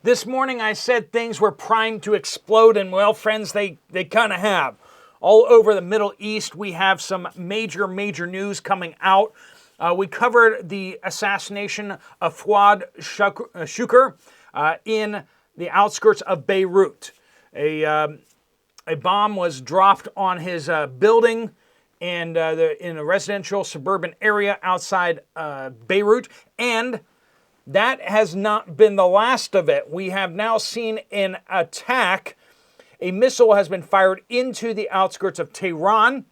This morning I said things were primed to explode, and well, friends, they kind of have. All over the Middle East, we have some major news coming out. We covered the assassination of Fuad Shukr in the outskirts of Beirut. A bomb was dropped on his building and in a residential suburban area outside Beirut, and that has not been the last of it. We have now seen an attack. A missile has been fired into the outskirts of Tehran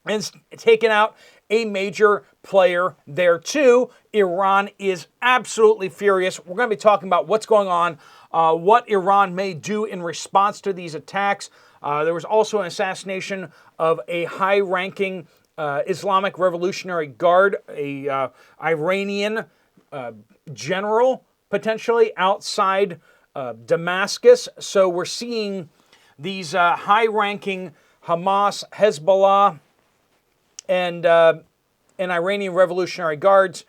and taken out a major player there too. Iran is absolutely furious. We're going to be talking about what's going on, what Iran may do in response to these attacks. There was also an assassination of a high-ranking Islamic Revolutionary Guard, a Iranian general, potentially outside Damascus. So we're seeing these high-ranking Hamas, Hezbollah, and Iranian Revolutionary Guards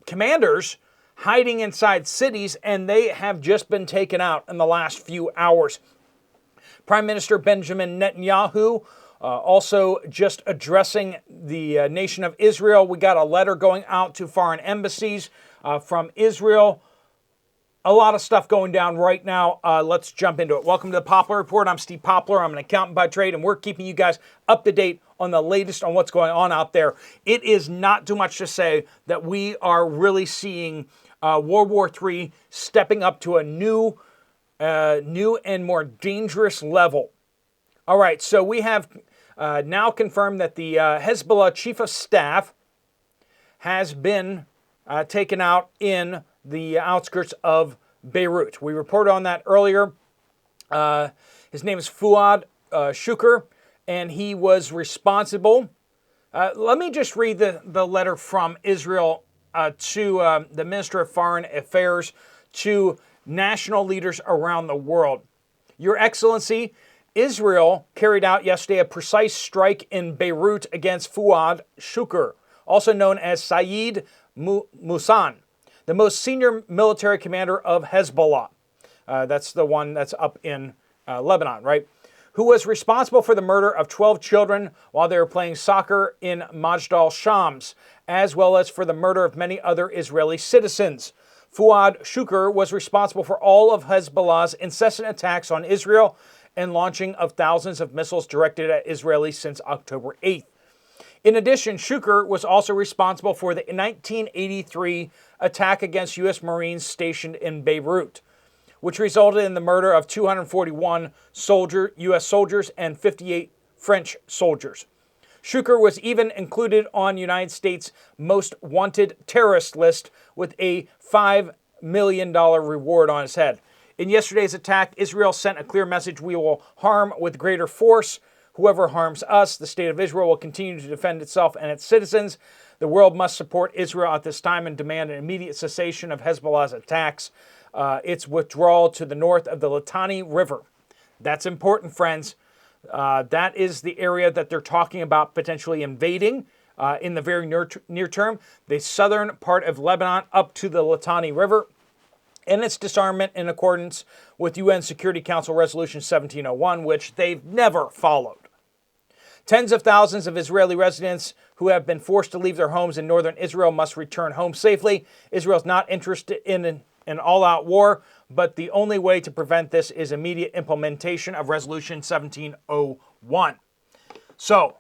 commanders hiding inside cities, and they have just been taken out in the last few hours. Prime Minister Benjamin Netanyahu also just addressing the nation of Israel. We got a letter going out to foreign embassies from Israel. A lot of stuff going down right now. Let's jump into it. Welcome to the Poplar Report. I'm Steve Poplar. I'm an accountant by trade, and we're keeping you guys up to date on the latest on what's going on out there. It is not too much to say that we are really seeing World War III stepping up to a new and more dangerous level. All right, so we have now confirmed that the Hezbollah chief of staff has been taken out in the outskirts of Beirut. We reported on that earlier. His name is Fuad Shukr, and he was responsible. Let me just read the letter from Israel to the Minister of Foreign Affairs to national leaders around the world. Your Excellency, Israel carried out yesterday a precise strike in Beirut against Fuad Shukr, also known as Saeed Musan, the most senior military commander of Hezbollah. That's the one that's up in Lebanon, right? Who was responsible for the murder of 12 children while they were playing soccer in Majd al-Shams, as well as for the murder of many other Israeli citizens. Fuad Shukr was responsible for all of Hezbollah's incessant attacks on Israel and launching of thousands of missiles directed at Israelis since October 8th. In addition, Shukr was also responsible for the 1983 attack against U.S. Marines stationed in Beirut, which resulted in the murder of 241 U.S. soldiers and 58 French soldiers. Shukr was even included on United States' most wanted terrorist list with a $5 million reward on his head. In yesterday's attack, Israel sent a clear message: we will harm with greater force whoever harms us. The state of Israel will continue to defend itself and its citizens. The world must support Israel at this time and demand an immediate cessation of Hezbollah's attacks, its withdrawal to the north of the Litani River. That's important, friends. That is the area that they're talking about potentially invading in the very near term. The southern part of Lebanon up to the Litani River, and its disarmament in accordance with UN Security Council Resolution 1701, which they've never followed. Tens of thousands of Israeli residents who have been forced to leave their homes in northern Israel must return home safely. Israel is not interested in an all-out war, but the only way to prevent this is immediate implementation of Resolution 1701. So,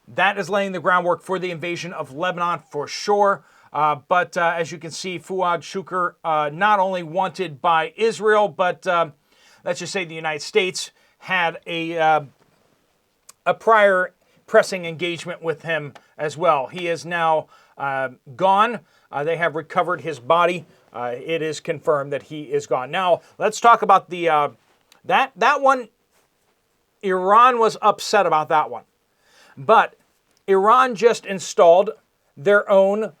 that is laying the groundwork for the invasion of Lebanon for sure. But as you can see, Fuad Shukr, not only wanted by Israel, but let's just say the United States had a prior pressing engagement with him as well. He is now gone. They have recovered his body. It is confirmed that he is gone. Now, let's talk about the that one. Iran was upset about that one. But Iran just installed their own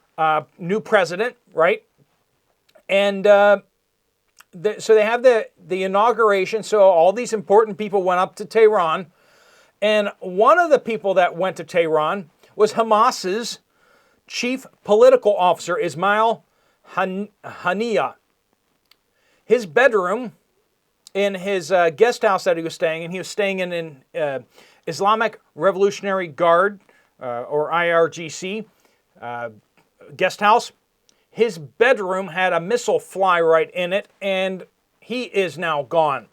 new president, right? And so they have the inauguration. So all these important people went up to Tehran. And one of the people that went to Tehran was Hamas's chief political officer, Ismail Haniyeh. his bedroom in his guest house that he was staying in. He was staying in an Islamic Revolutionary Guard, or IRGC, guest house. His bedroom had a missile fly right in it, and he is now gone.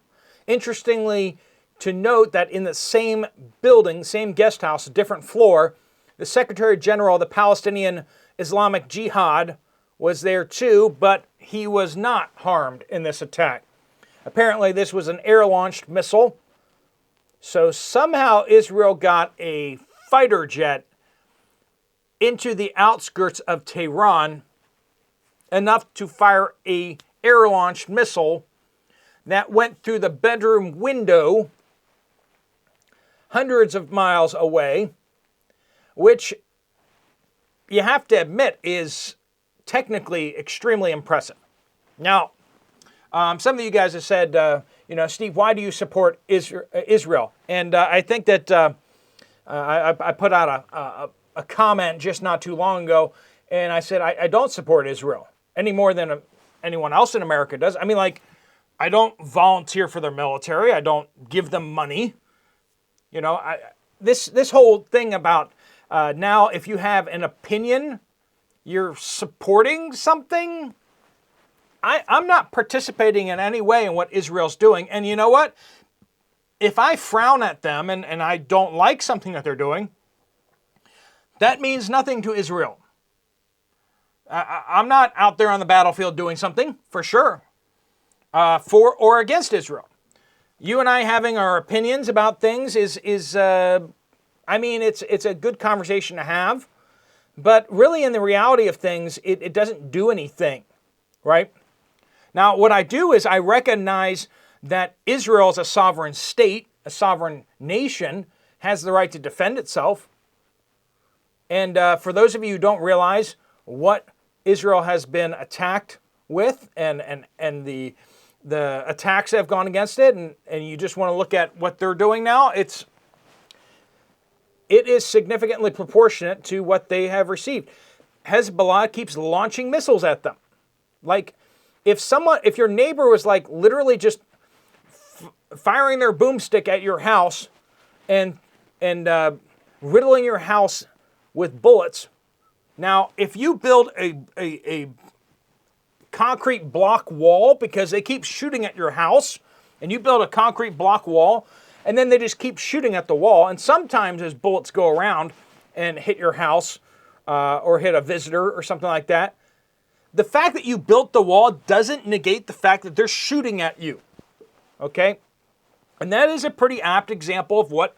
Interestingly to note that in the same building, same guest house, a different floor, the Secretary General of the Palestinian Islamic Jihad was there too, but he was not harmed in this attack. Apparently this was an air-launched missile, so somehow Israel got a fighter jet into the outskirts of Tehran, enough to fire a air-launched missile that went through the bedroom window hundreds of miles away, which you have to admit is technically extremely impressive. Now, some of you guys have said, Steve, why do you support Israel? And I think that I put out a comment just not too long ago, and I said I don't support Israel any more than anyone else in America does. I mean, like, I don't volunteer for their military. I don't give them money. This whole thing about now if you have an opinion, you're supporting something. I'm not participating in any way in what Israel's doing. And you know what? If I frown at them and I don't like something that they're doing, that means nothing to Israel. I'm not out there on the battlefield doing something, for sure, for or against Israel. You and I having our opinions about things it's a good conversation to have, but really in the reality of things, it doesn't do anything, right? Now, what I do is I recognize that Israel is a sovereign state, a sovereign nation, has the right to defend itself. And for those of you who don't realize what Israel has been attacked with and the attacks that have gone against it, and you just want to look at what they're doing now, it is significantly proportionate to what they have received. Hezbollah keeps launching missiles at them. Like, if your neighbor was like literally just firing their boomstick at your house and riddling your house with bullets. Now, if you build a concrete block wall because they keep shooting at your house, and you build a concrete block wall, and then they just keep shooting at the wall, and sometimes as bullets go around and hit your house or hit a visitor or something like that, the fact that you built the wall doesn't negate the fact that they're shooting at you, okay? And that is a pretty apt example of what,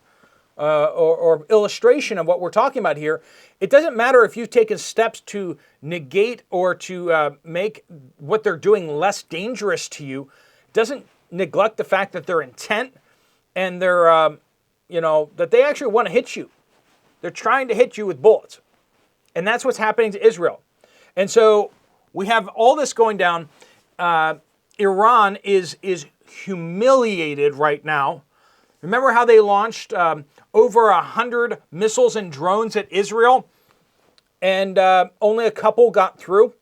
or illustration of what we're talking about here. It doesn't matter if you've taken steps to negate or to make what they're doing less dangerous to you. It doesn't neglect the fact that their intent and their, that they actually want to hit you. They're trying to hit you with bullets. And that's what's happening to Israel. And so we have all this going down. Iran is humiliated right now. Remember how they launched over 100 missiles and drones at Israel, and only a couple got through?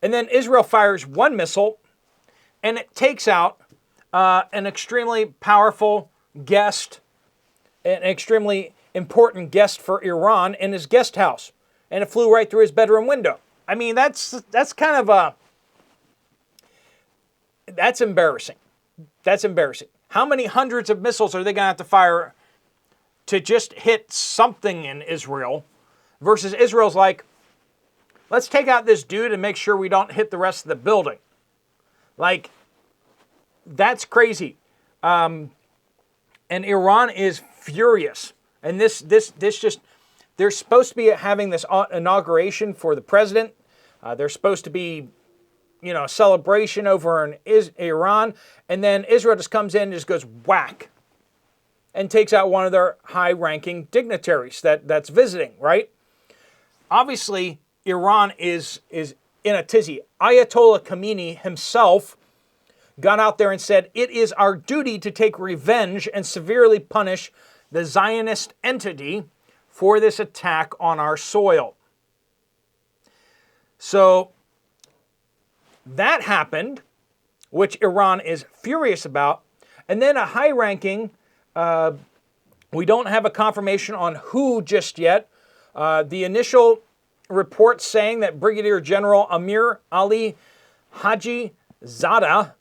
And then Israel fires one missile, and it takes out an extremely powerful guest, an extremely important guest for Iran in his guest house. And it flew right through his bedroom window. I mean, that's kind of that's embarrassing. That's embarrassing. How many hundreds of missiles are they going to have to fire to just hit something in Israel? Versus Israel's like, let's take out this dude and make sure we don't hit the rest of the building. Like, that's crazy. And Iran is furious. And this just, they're supposed to be having this inauguration for the president. They're supposed to be, a celebration over in Iran. And then Israel just comes in and just goes whack and takes out one of their high-ranking dignitaries that's visiting, right? Obviously, Iran is in a tizzy. Ayatollah Khamenei himself got out there and said, it is our duty to take revenge and severely punish the Zionist entity for this attack on our soil. So That happened, which Iran is furious about. And then a high-ranking, we don't have a confirmation on who just yet. The initial reports saying that Brigadier General Amir Ali Haji Zada,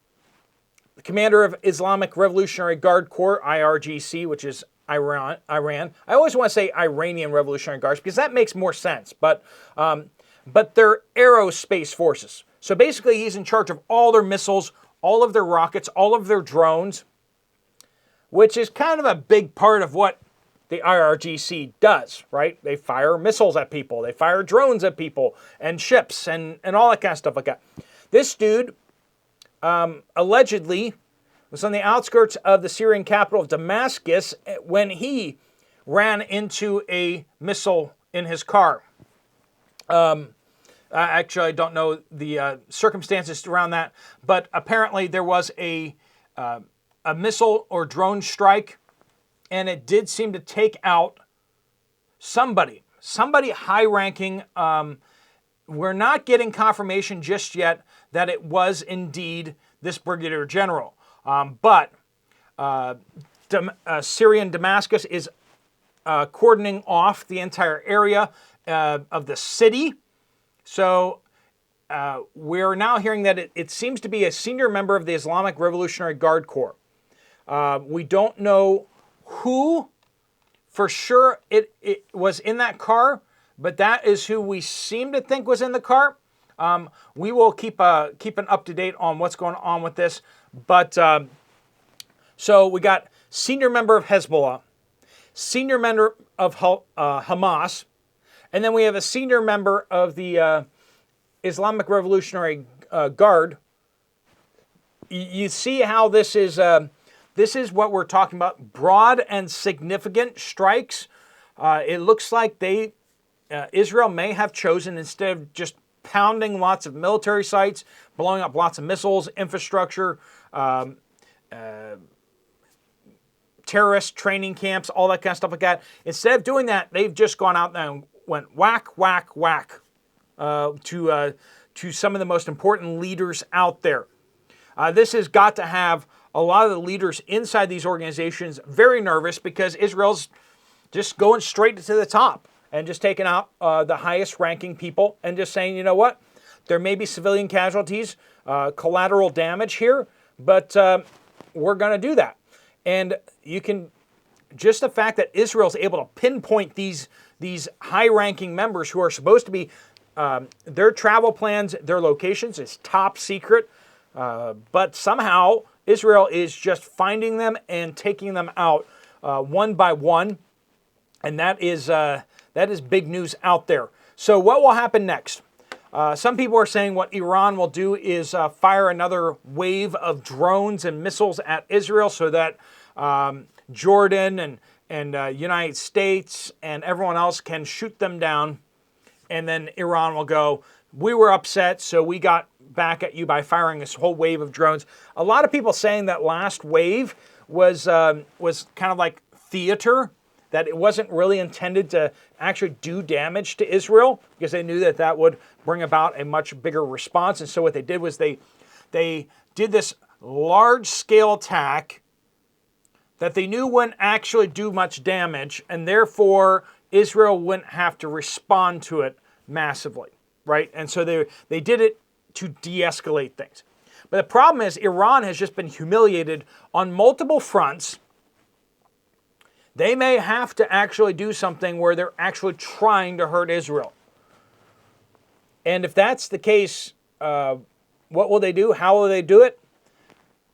the commander of Islamic Revolutionary Guard Corps, IRGC, which is Iran. I always want to say Iranian Revolutionary Guards because that makes more sense. But they're aerospace forces. So basically, he's in charge of all their missiles, all of their rockets, all of their drones, which is kind of a big part of what the IRGC does, right? They fire missiles at people. They fire drones at people and ships and all that kind of stuff like that. This dude allegedly was on the outskirts of the Syrian capital of Damascus when he ran into a missile in his car. Actually, I don't know the circumstances around that, but apparently there was a missile or drone strike, and it did seem to take out somebody high-ranking. We're not getting confirmation just yet that it was indeed this brigadier general, but Syrian Damascus is cordoning off the entire area of the city. So we're now hearing that it seems to be a senior member of the Islamic Revolutionary Guard Corps. We don't know who for sure it was in that car, but that is who we seem to think was in the car. We will keep an up-to-date on what's going on with this. But so we got senior member of Hezbollah, senior member of Hamas, and then we have a senior member of the Islamic Revolutionary Guard. You see how this is what we're talking about, broad and significant strikes. It looks like Israel may have chosen, instead of just pounding lots of military sites, blowing up lots of missiles, infrastructure, terrorist training camps, all that kind of stuff like that. Instead of doing that, they've just gone out there and went whack, whack, whack to some of the most important leaders out there. This has got to have a lot of the leaders inside these organizations very nervous because Israel's just going straight to the top and just taking out the highest ranking people and just saying, you know what, there may be civilian casualties, collateral damage here, but we're going to do that. And you can, just the fact that Israel's able to pinpoint these high-ranking members who are supposed to be, their travel plans, their locations is top secret, but somehow Israel is just finding them and taking them out one by one, and that is big news out there. So what will happen next? Some people are saying what Iran will do is fire another wave of drones and missiles at Israel so that Jordan and United States and everyone else can shoot them down. And then Iran will go, we were upset, so we got back at you by firing this whole wave of drones. A lot of people saying that last wave was kind of like theater, that it wasn't really intended to actually do damage to Israel because they knew that that would bring about a much bigger response. And so what they did was they did this large-scale attack that they knew wouldn't actually do much damage, and therefore Israel wouldn't have to respond to it massively, right? And so they did it to de-escalate things. But the problem is Iran has just been humiliated on multiple fronts. They may have to actually do something where they're actually trying to hurt Israel. And if that's the case, what will they do? How will they do it?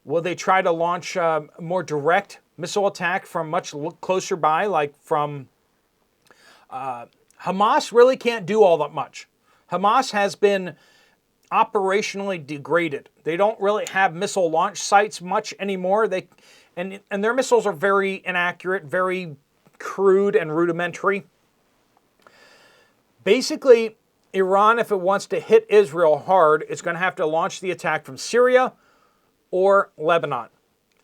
Will they try to launch a more direct missile attack from much closer by, like from Hamas really can't do all that much. Hamas has been operationally degraded. They don't really have missile launch sites much anymore. And their missiles are very inaccurate, very crude and rudimentary. Basically, Iran, if it wants to hit Israel hard, it's going to have to launch the attack from Syria or Lebanon.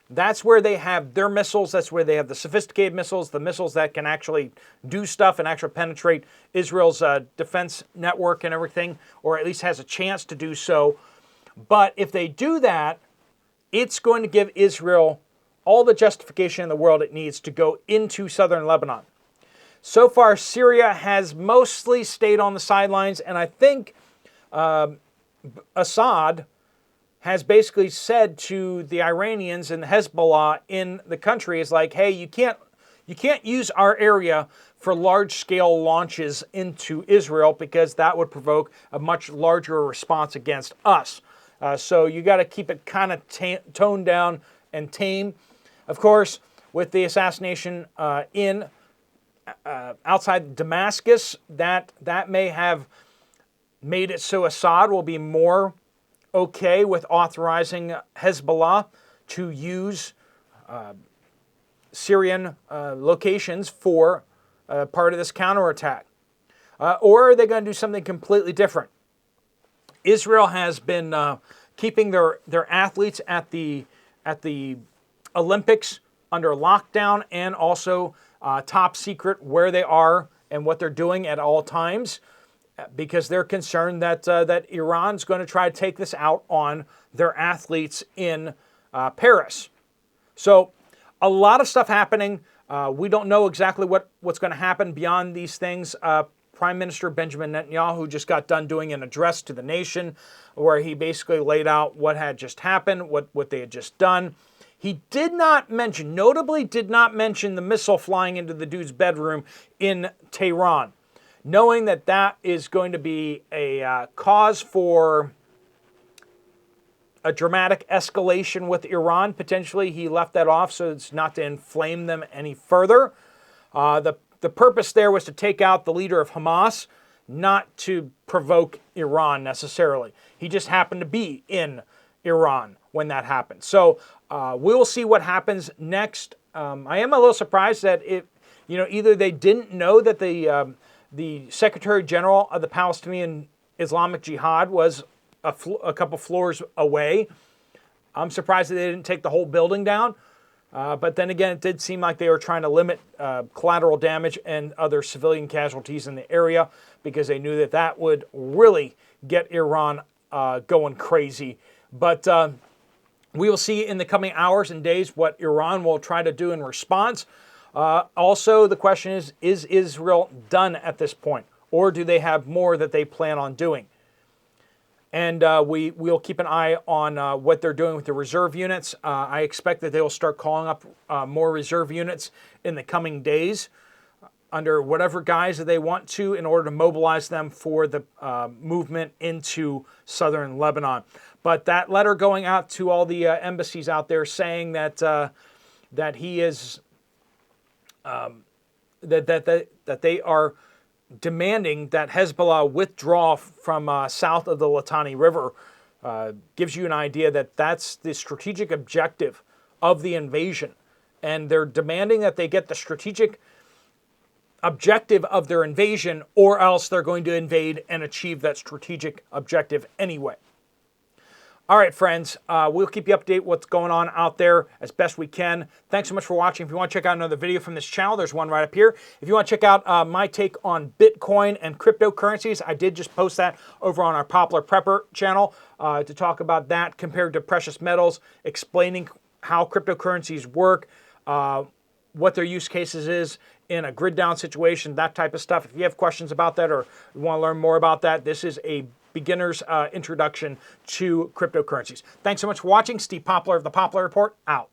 That's where they have their missiles. That's where they have the sophisticated missiles, the missiles that can actually do stuff and actually penetrate Israel's defense network and everything, or at least has a chance to do so. But if they do that, it's going to give Israel all the justification in the world it needs to go into southern Lebanon. So far, Syria has mostly stayed on the sidelines, and I think Assad has basically said to the Iranians and the Hezbollah in the country is like, hey, you can't use our area for large-scale launches into Israel because that would provoke a much larger response against us. So you got to keep it kind of toned down and tame. Of course, with the assassination outside Damascus, that may have made it so Assad will be more okay with authorizing Hezbollah to use Syrian locations for part of this counterattack. Or are they going to do something completely different? Israel has been keeping their athletes at the Olympics under lockdown and also top secret where they are and what they're doing at all times, because they're concerned that Iran's going to try to take this out on their athletes in Paris. So a lot of stuff happening. We don't know exactly what's going to happen beyond these things. Prime Minister Benjamin Netanyahu just got done doing an address to the nation where he basically laid out what had just happened, what they had just done. He notably did not mention the missile flying into the dude's bedroom in Tehran, knowing that is going to be a cause for a dramatic escalation with Iran. Potentially, he left that off so it's not to inflame them any further. The purpose there was to take out the leader of Hamas, not to provoke Iran necessarily. He just happened to be in Iran when that happened. So we will see what happens next. I am a little surprised that either they didn't know that the Secretary General of the Palestinian Islamic Jihad was a couple floors away. I'm surprised that they didn't take the whole building down. But then again, it did seem like they were trying to limit collateral damage and other civilian casualties in the area because they knew that would really get Iran going crazy. But we will see in the coming hours and days what Iran will try to do in response. Also, the question is Israel done at this point? Or do they have more that they plan on doing? And we'll keep an eye on what they're doing with the reserve units. I expect that they will start calling up more reserve units in the coming days under whatever guise that they want to in order to mobilize them for the movement into southern Lebanon. But that letter going out to all the embassies out there saying that he is that they are demanding that Hezbollah withdraw from south of the Litani River gives you an idea that that's the strategic objective of the invasion. And they're demanding that they get the strategic objective of their invasion, or else they're going to invade and achieve that strategic objective anyway. All right, friends, we'll keep you updated what's going on out there as best we can. Thanks so much for watching. If you want to check out another video from this channel, there's one right up here. If you want to check out my take on Bitcoin and cryptocurrencies, I did just post that over on our Poplar Prepper channel to talk about that compared to precious metals, explaining how cryptocurrencies work, what their use cases is in a grid down situation, that type of stuff. If you have questions about that or you want to learn more about that, this is a beginner's introduction to cryptocurrencies. Thanks so much for watching. Steve Poplar of the Poplar Report, out.